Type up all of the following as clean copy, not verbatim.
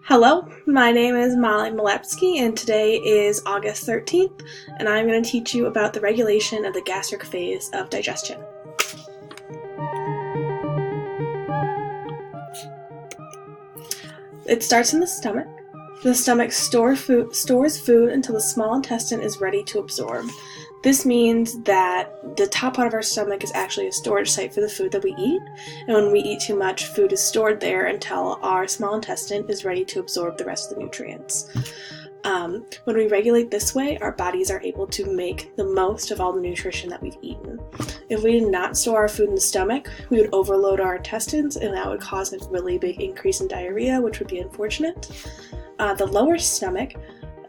Hello, my name is Molly Malepsky, and today is August 13th, and I'm going to teach you about the regulation of the gastric phase of digestion. It starts in the stomach. The stomach stores food until the small intestine is ready to absorb. This means that the top part of our stomach is actually a storage site for the food that we eat, and when we eat too much, food is stored there until our small intestine is ready to absorb the rest of the nutrients. When we regulate this way, our bodies are able to make the most of all the nutrition that we've eaten. If we did not store our food in the stomach, we would overload our intestines, and that would cause a really big increase in diarrhea, which would be unfortunate. The lower stomach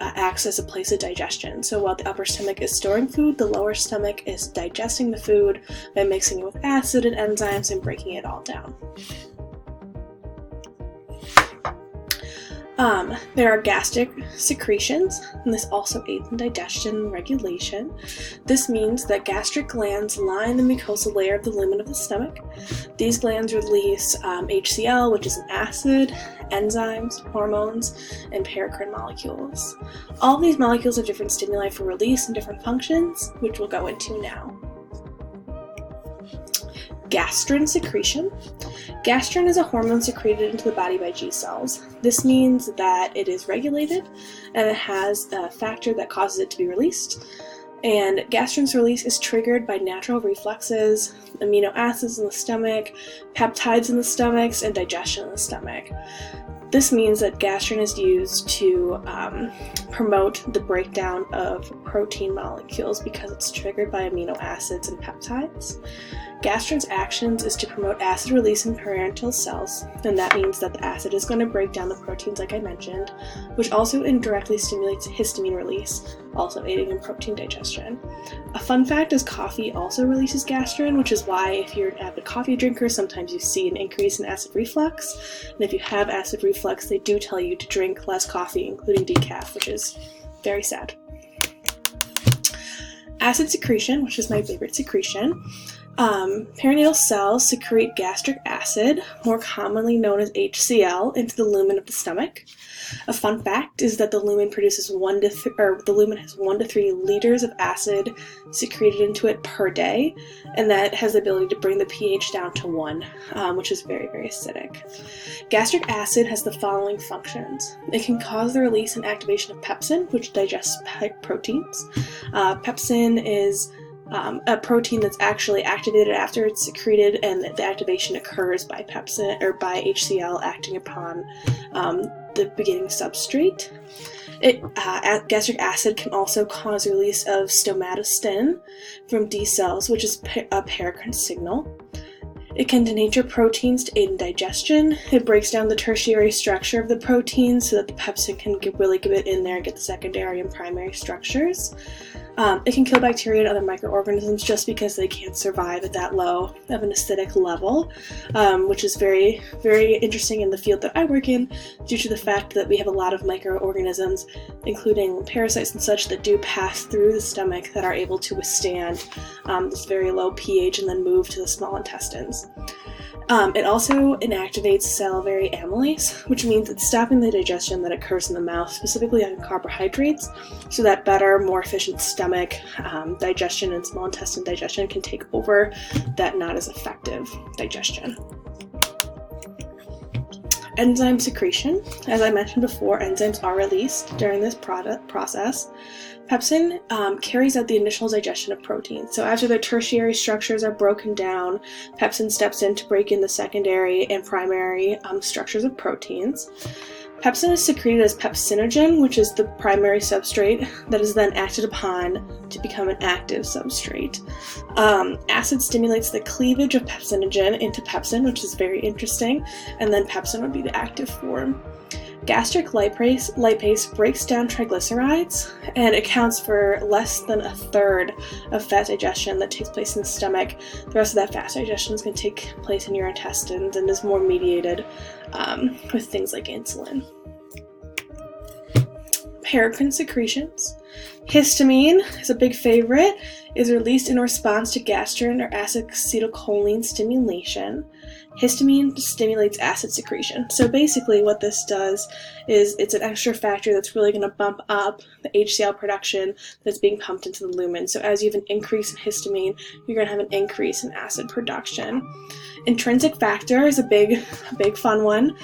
acts as a place of digestion. So while the upper stomach is storing food, the lower stomach is digesting the food by mixing it with acid and enzymes and breaking it all down. There are gastric secretions, and this also aids in digestion and regulation. This means that gastric glands line the mucosal layer of the lumen of the stomach. These glands release HCl, which is an acid, enzymes, hormones, and paracrine molecules. All of these molecules have different stimuli for release and different functions, which we'll go into now. Gastrin secretion. Gastrin is a hormone secreted into the body by G cells. This means that it is regulated and it has a factor that causes it to be released. And gastrin's release is triggered by natural reflexes, amino acids in the stomach, peptides in the stomachs, and digestion in the stomach. This means that gastrin is used to promote the breakdown of protein molecules because it's triggered by amino acids and peptides. Gastrin's actions is to promote acid release in parenchymal cells, and that means that the acid is going to break down the proteins like I mentioned, which also indirectly stimulates histamine release, also aiding in protein digestion. A fun fact is coffee also releases gastrin, which is why if you're an avid coffee drinker, sometimes you see an increase in acid reflux, and if you have acid reflux, they do tell you to drink less coffee, including decaf, which is very sad. Acid secretion, which is my favorite secretion. Perinatal cells secrete gastric acid, more commonly known as HCl, into the lumen of the stomach. A fun fact is that the lumen has 1 to 3 liters of acid secreted into it per day, and that has the ability to bring the pH down to 1, which is very, very acidic. Gastric acid has the following functions. It can cause the release and activation of pepsin, which digests proteins. Pepsin is a protein that's actually activated after it's secreted, and the activation occurs by pepsin or by HCl acting upon the beginning substrate. Gastric acid can also cause release of stomatostatin from D cells, which is a paracrine signal. It can denature proteins to aid in digestion. It breaks down the tertiary structure of the protein so that the pepsin can really get in there and get the secondary and primary structures. It can kill bacteria and other microorganisms just because they can't survive at that low of an acidic level, which is very, very interesting in the field that I work in due to the fact that we have a lot of microorganisms, including parasites and such, that do pass through the stomach that are able to withstand this very low pH and then move to the small intestines. It also inactivates salivary amylase, which means it's stopping the digestion that occurs in the mouth, specifically on carbohydrates, so that better, more efficient stomach digestion and small intestine digestion can take over that not as effective digestion. Enzyme secretion. As I mentioned before, enzymes are released during this process. Pepsin carries out the initial digestion of proteins. So after the tertiary structures are broken down, pepsin steps in to break in the secondary and primary structures of proteins. Pepsin is secreted as pepsinogen, which is the primary substrate that is then acted upon to become an active substrate. Acid stimulates the cleavage of pepsinogen into pepsin, which is very interesting, and then pepsin would be the active form. Gastric lipase breaks down triglycerides and accounts for less than a third of fat digestion that takes place in the stomach. The rest of that fat digestion is going to take place in your intestines and is more mediated with things like insulin. Paracrine secretions. Histamine is a big favorite, is released in response to gastrin or acetylcholine stimulation. Histamine stimulates acid secretion. So basically what this does is it's an extra factor that's really going to bump up the HCl production that's being pumped into the lumen. So as you have an increase in histamine, you're going to have an increase in acid production. Intrinsic factor is a big fun one.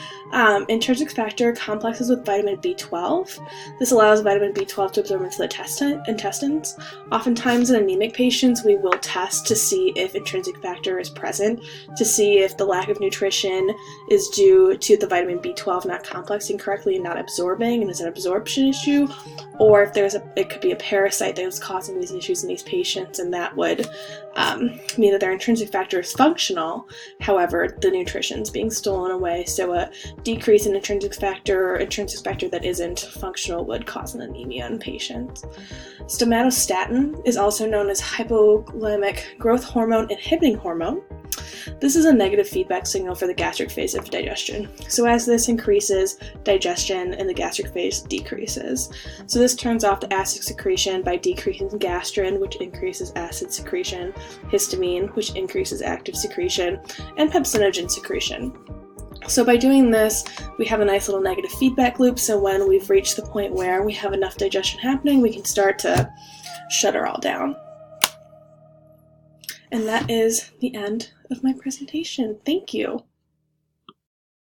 Intrinsic factor complexes with vitamin B12. This allows vitamin B12 to absorb into the intestines. Oftentimes in anemic patients, we will test to see if intrinsic factor is present, to see if the lack of nutrition is due to the vitamin B12 not complexing correctly and not absorbing, and is an absorption issue, or if it could be a parasite that is causing these issues in these patients, and that would mean that their intrinsic factor is functional. However, the nutrition is being stolen away, so a decrease in intrinsic factor or intrinsic factor that isn't functional would cause an anemia in patients. Stomatostatin is also known as hypothalamic growth hormone inhibiting hormone. This is a negative feedback signal for the gastric phase of digestion. So as this increases, digestion in the gastric phase decreases. So this turns off the acid secretion by decreasing gastrin, which increases acid secretion, histamine, which increases active secretion, and pepsinogen secretion. So by doing this, we have a nice little negative feedback loop, so when we've reached the point where we have enough digestion happening, we can start to shut her all down. And that is the end of my presentation. Thank you.